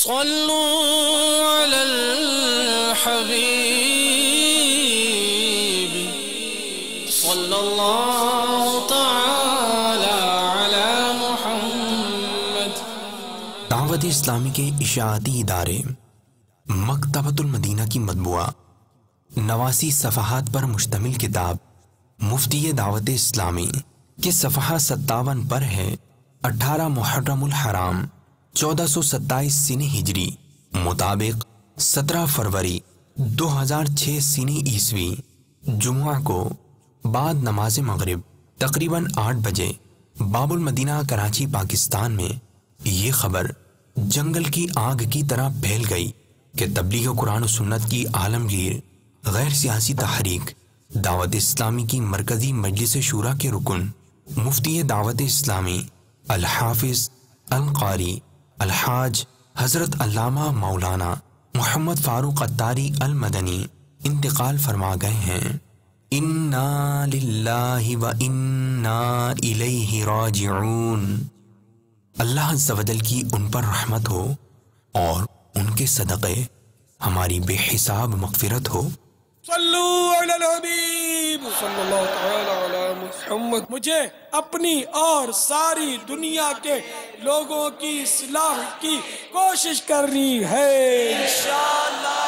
صلوا علی الحبیب صلی اللہ تعالی علی محمد۔ دعوت اسلامی کے اشاعتی ادارے مکتبۃ المدینہ کی مطبوعہ 89 صفحات پر مشتمل کتاب مفتی دعوت اسلامی کے صفحہ 57 پر ہے 18 محرم الحرام 1427 سن ہجری مطابق 17 فروری 2006 سن عیسوی جمعہ کو بعد نماز مغرب تقریباً 8 بجے باب المدینہ کراچی پاکستان میں یہ خبر جنگل کی آگ کی طرح پھیل گئی کہ تبلیغ قرآن و سنت کی عالمگیر غیر سیاسی تحریک دعوت اسلامی کی مرکزی مجلس شورا کے رکن مفتی دعوت اسلامی الحافظ القاری الحاج حضرت علامہ مولانا محمد فاروق عطاری المدنی انتقال فرما گئے ہیں۔ انا للہ و انا الیہ راجعون۔ اللہ عز و جل کی ان پر رحمت ہو اور ان کے صدقے ہماری بے حساب مغفرت ہو۔ صلو علی الحبیب صلی اللہ تعالی علی محمد۔ مجھے اپنی اور ساری دنیا کے لوگوں کی اصلاح کی کوشش کرنی ہے انشاءاللہ۔